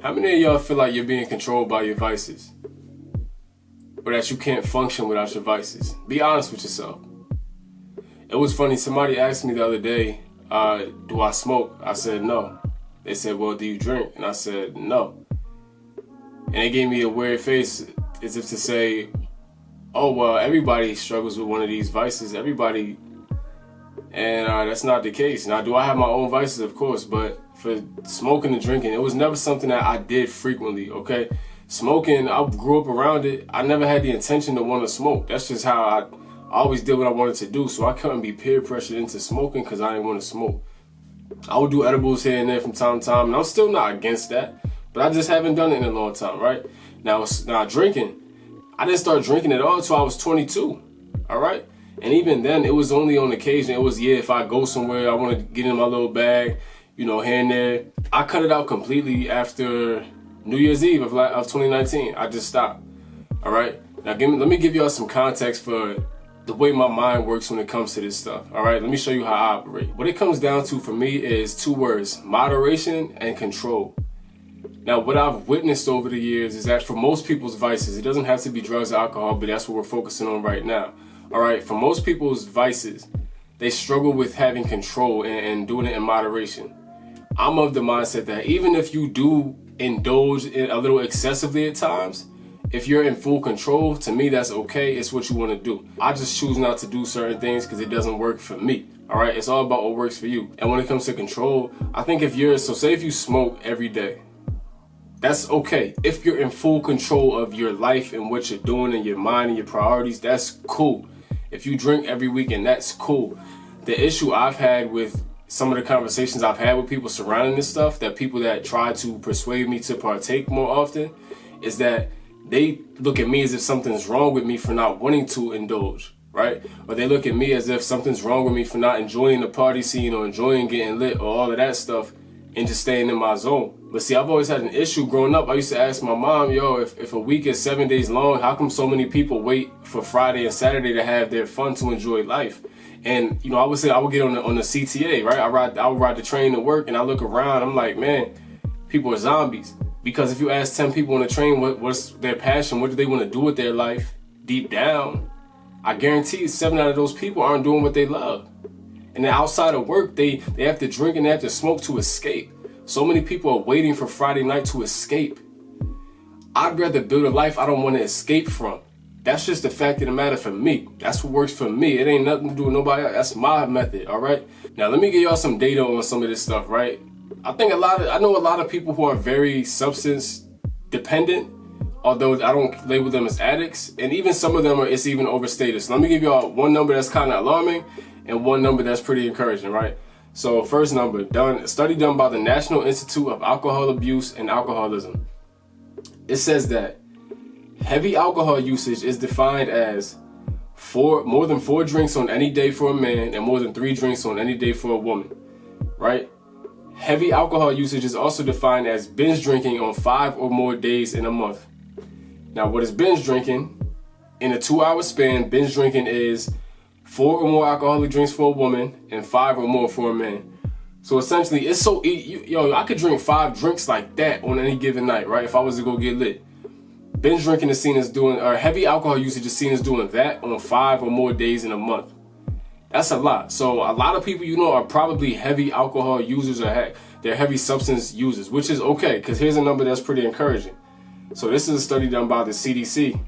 How many of y'all feel like you're being controlled by your vices? Or that you can't function without your vices? Be honest with yourself. It was funny, somebody asked me the other day, do I smoke? I said no. They said, well, do you drink? And I said no. And they gave me a weird face as if to say, oh, well, everybody struggles with one of these vices. Everybody. And that's not the case. Now, do I have my own vices? Of course. But for smoking and drinking, it was never something that I did frequently, okay? Smoking, I grew up around it. I never had the intention to want to smoke. That's just how I always did what I wanted to do. So I couldn't be peer pressured into smoking because I didn't want to smoke. I would do edibles here and there from time to time. And I'm still not against that. But I just haven't done it in a long time, right? Now drinking. I didn't start drinking at all until I was 22, all right? And even then, it was only on occasion. It was, if I go somewhere, I want to get in my little bag, here and there. I cut it out completely after New Year's Eve of 2019. I just stopped, all right? Now, let me give y'all some context for the way my mind works when it comes to this stuff, all right? Let me show you how I operate. What it comes down to for me is two words: moderation and control. Now, what I've witnessed over the years is that for most people's vices, it doesn't have to be drugs or alcohol, but that's what we're focusing on right now. All right, for most people's vices, they struggle with having control and doing it in moderation. I'm of the mindset that even if you do indulge in a little excessively at times, if you're in full control, to me, that's okay. It's what you want to do. I just choose not to do certain things because it doesn't work for me. All right, it's all about what works for you. And when it comes to control, I think say if you smoke every day, that's okay. If you're in full control of your life and what you're doing and your mind and your priorities, that's cool. If you drink every weekend, that's cool. The issue I've had with some of the conversations I've had with people surrounding this stuff, that people that try to persuade me to partake more often, is that they look at me as if something's wrong with me for not wanting to indulge, right? Or they look at me as if something's wrong with me for not enjoying the party scene or enjoying getting lit or all of that stuff and just staying in my zone. But see, I've always had an issue growing up. I used to ask my mom, if a week is 7 days long, how come so many people wait for Friday and Saturday to have their fun, to enjoy life? And, I would say I would get on the CTA, right? I would ride the train to work, and I look around, I'm like, man, people are zombies. Because if you ask 10 people on the train what's their passion, what do they want to do with their life, deep down, I guarantee 7 out of those people aren't doing what they love. And then outside of work, they have to drink and they have to smoke to escape. So many people are waiting for Friday night to escape. I'd rather build a life I don't want to escape from. That's just the fact of the matter for me. That's what works for me. It ain't nothing to do with nobody else. That's my method, all right? Now, let me give y'all some data on some of this stuff, right? I know a lot of people who are very substance dependent, although I don't label them as addicts. And even some of them it's even overstated. So let me give y'all one number that's kind of alarming and one number that's pretty encouraging, right? So first number, a study done by the National Institute of Alcohol Abuse and Alcoholism. It says that heavy alcohol usage is defined as more than 4 drinks on any day for a man and more than 3 drinks on any day for a woman, right? Heavy alcohol usage is also defined as binge drinking on 5 or more days in a month. Now, what is binge drinking? In a 2-hour span, binge drinking is 4 or more alcoholic drinks for a woman and 5 or more for a man. So essentially, it's so I could drink 5 drinks like that on any given night, right? If I was to go get lit. Binge drinking is seen as heavy alcohol usage is seen as doing that on 5 or more days in a month. That's a lot. So a lot of people are probably heavy alcohol users or they're heavy substance users, which is okay, because here's a number that's pretty encouraging. So this is a study done by the CDC.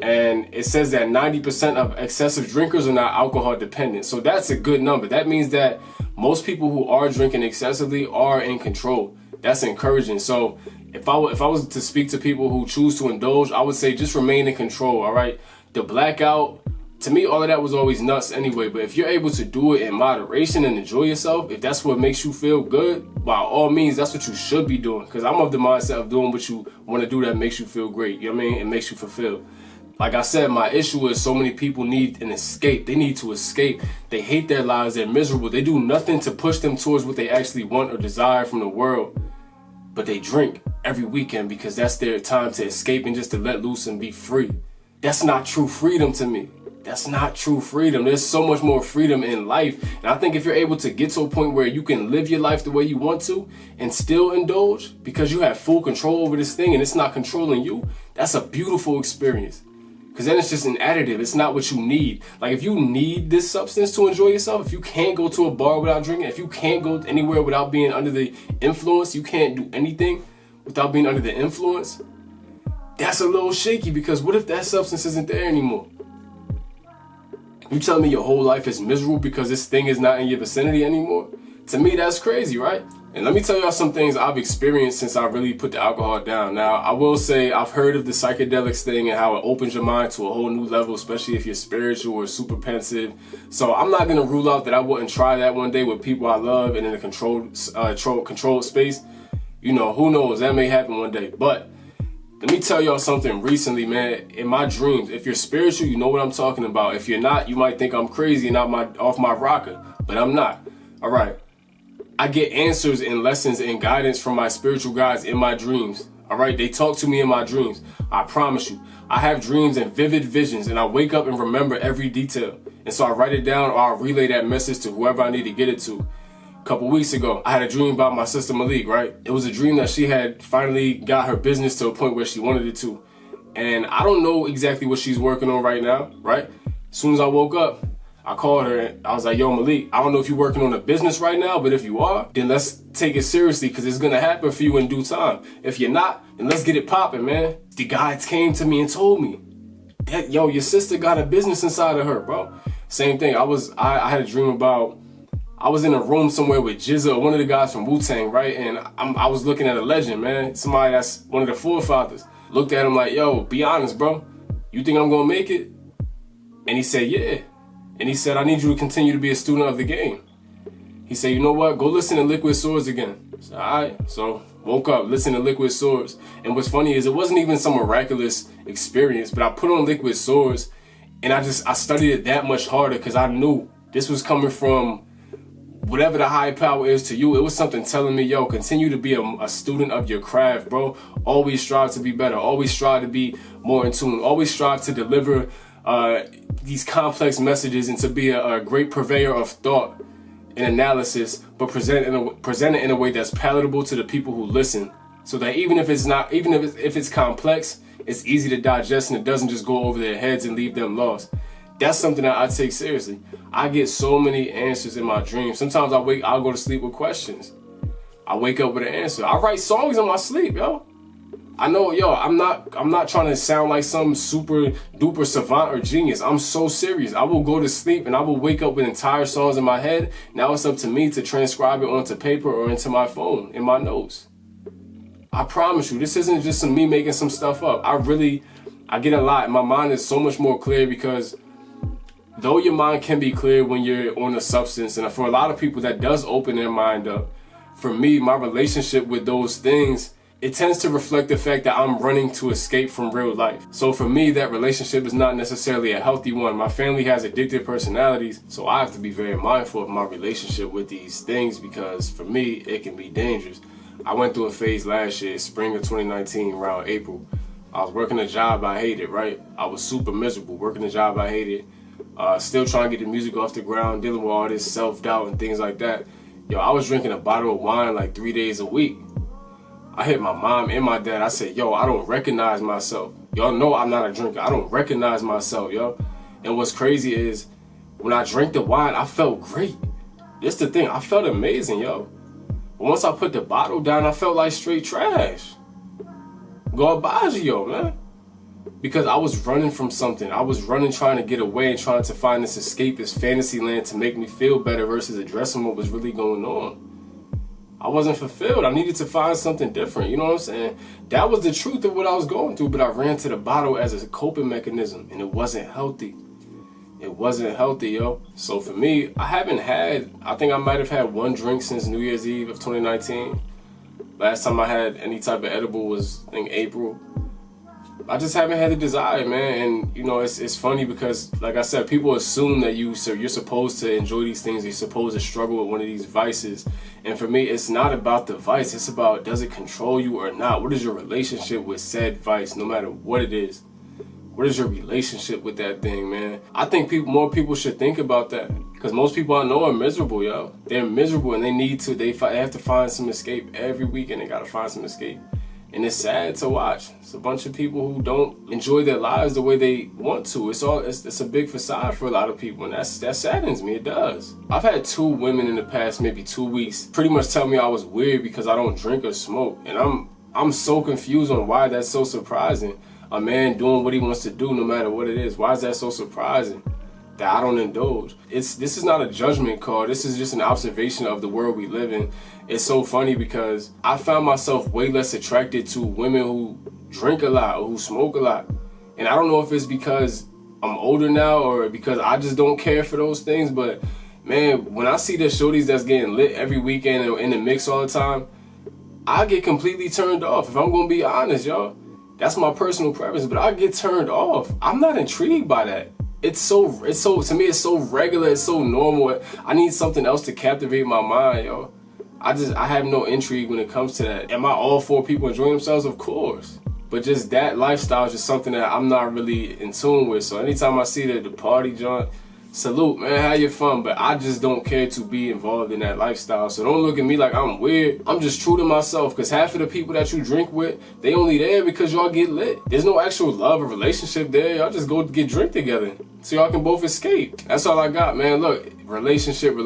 And it says that 90% of excessive drinkers are not alcohol dependent. So that's a good number. That means that most people who are drinking excessively are in control. That's encouraging. So if I was to speak to people who choose to indulge, I would say just remain in control, all right? The blackout, to me, all of that was always nuts anyway. But if you're able to do it in moderation and enjoy yourself, if that's what makes you feel good, by all means, that's what you should be doing. Because I'm of the mindset of doing what you want to do that makes you feel great. You know what I mean? It makes you fulfilled. Like I said, my issue is so many people need an escape. They need to escape. They hate their lives. They're miserable. They do nothing to push them towards what they actually want or desire from the world. But they drink every weekend because that's their time to escape and just to let loose and be free. That's not true freedom to me. That's not true freedom. There's so much more freedom in life. And I think if you're able to get to a point where you can live your life the way you want to and still indulge because you have full control over this thing and it's not controlling you, that's a beautiful experience. Because then it's just an additive. It's not what you need. Like if you need this substance to enjoy yourself, if you can't go to a bar without drinking, if you can't go anywhere without being under the influence, you can't do anything without being under the influence, that's a little shaky, because what if that substance isn't there anymore? You telling me your whole life is miserable because this thing is not in your vicinity anymore? To me, that's crazy, right? And let me tell y'all some things I've experienced since I really put the alcohol down. Now, I will say I've heard of the psychedelics thing and how it opens your mind to a whole new level, especially if you're spiritual or super pensive. So I'm not going to rule out that I wouldn't try that one day with people I love and in a controlled space. You know, who knows? That may happen one day. But let me tell y'all something recently, man. In my dreams, if you're spiritual, you know what I'm talking about. If you're not, you might think I'm crazy and off my rocker, but I'm not. All right. I get answers and lessons and guidance from my spiritual guides in my dreams. All right. They talk to me in my dreams. I promise you. I have dreams and vivid visions, and I wake up and remember every detail. And so I write it down, or I'll relay that message to whoever I need to get it to. Couple weeks ago, I had a dream about my sister Malik, right? It was a dream that she had finally got her business to a point where she wanted it to. And I don't know exactly what she's working on right now, right? As soon as I woke up, I called her and I was like, yo, Malik, I don't know if you're working on a business right now, but if you are, then let's take it seriously, because it's going to happen for you in due time. If you're not, then let's get it popping, man. The guides came to me and told me that, yo, your sister got a business inside of her, bro. Same thing. I had a dream about, I was in a room somewhere with Jizza, one of the guys from Wu-Tang, right? And I was looking at a legend, man. Somebody that's one of the forefathers. Looked at him like, yo, be honest, bro. You think I'm gonna make it? And he said, yeah. And he said, I need you to continue to be a student of the game. He said, you know what? Go listen to Liquid Swords again. I said, all right. So woke up, listened to Liquid Swords. And what's funny is it wasn't even some miraculous experience, but I put on Liquid Swords and I studied it that much harder, because I knew this was coming from whatever the high power is to you. It was something telling me, yo, continue to be a student of your craft, bro. Always strive to be better. Always strive to be more in tune. Always strive to deliver these complex messages and to be a great purveyor of thought and analysis, but present it in a way that's palatable to the people who listen, so that even if it's complex, it's easy to digest and it doesn't just go over their heads and leave them lost. That's something that I take seriously. I get so many answers in my dreams. Sometimes I'll go to sleep with questions. I wake up with an answer. I write songs in my sleep, yo. I know, yo, I'm not trying to sound like some super duper savant or genius. I'm so serious. I will go to sleep and I will wake up with entire songs in my head. Now it's up to me to transcribe it onto paper or into my phone, in my notes. I promise you, this isn't just me making some stuff up. I get a lot. My mind is so much more clear, because though your mind can be clear when you're on a substance, and for a lot of people that does open their mind up, for me, my relationship with those things, it tends to reflect the fact that I'm running to escape from real life. So for me, that relationship is not necessarily a healthy one. My family has addictive personalities, so I have to be very mindful of my relationship with these things, because for me, it can be dangerous. I went through a phase last year, spring of 2019, around April. I was working a job I hated, right? I was super miserable, working a job I hated. Still trying to get the music off the ground, dealing with all this self-doubt and things like that. Yo, I was drinking a bottle of wine like 3 days a week. I hit my mom and my dad. I said, yo, I don't recognize myself. Y'all know I'm not a drinker. I don't recognize myself, yo. And what's crazy is when I drank the wine, I felt great. This the thing. I felt amazing, yo. But once I put the bottle down, I felt like straight trash. Garbaggio, man. Because I was running from something. I was running, trying to get away and trying to find this escape, this fantasy land to make me feel better, versus addressing what was really going on. I wasn't fulfilled. I needed to find something different. You know what I'm saying? That was the truth of what I was going through, but I ran to the bottle as a coping mechanism, and it wasn't healthy. It wasn't healthy, yo. So for me, I think I might have had one drink since New Year's Eve of 2019. Last time I had any type of edible was, I think, April. I just haven't had the desire, man. And, you know, it's funny because, like I said, people assume that you're supposed to enjoy these things. You're supposed to struggle with one of these vices. And for me, it's not about the vice. It's about, does it control you or not? What is your relationship with said vice, no matter what it is? What is your relationship with that thing, man? I think more people should think about that, because most people I know are miserable, yo. They're miserable and they have to find some escape every weekend. They gotta find some escape. And it's sad to watch. It's a bunch of people who don't enjoy their lives the way they want to. It's a big facade for a lot of people, and that saddens me. It does. I've had 2 women in the past maybe 2 weeks pretty much tell me I was weird because I don't drink or smoke, and I'm so confused on why that's so surprising. A man doing what he wants to do no matter what it is. Why is that so surprising that I don't indulge? This is not a judgment call. This is just an observation of the world we live in. It's so funny because I found myself way less attracted to women who drink a lot or who smoke a lot. And I don't know if it's because I'm older now or because I just don't care for those things, but man, when I see the shorties that's getting lit every weekend and in the mix all the time, I get completely turned off. If I'm gonna be honest, y'all, that's my personal preference, but I get turned off. I'm not intrigued by that. It's so to me, it's so regular, it's so normal. I need something else to captivate my mind, yo. I have no intrigue when it comes to that. Am I all for people enjoying themselves? Of course. But just that lifestyle is just something that I'm not really in tune with. So anytime I see the party joint, salute, man, have your fun. But I just don't care to be involved in that lifestyle. So don't look at me like I'm weird. I'm just true to myself, because half of the people that you drink with, they only there because y'all get lit. There's no actual love or relationship there. Y'all just go get drink together so y'all can both escape. That's all I got, man. Look, relationship.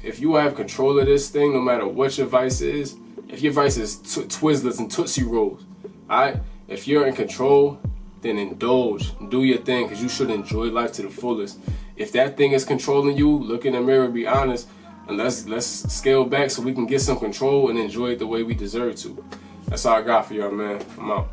If you have control of this thing, no matter what your vice is, if your vice is Twizzlers and Tootsie Rolls, alright? If you're in control, then indulge, do your thing, because you should enjoy life to the fullest. If that thing is controlling you, look in the mirror, be honest, and let's scale back so we can get some control and enjoy it the way we deserve to. That's all I got for y'all, man. I'm out.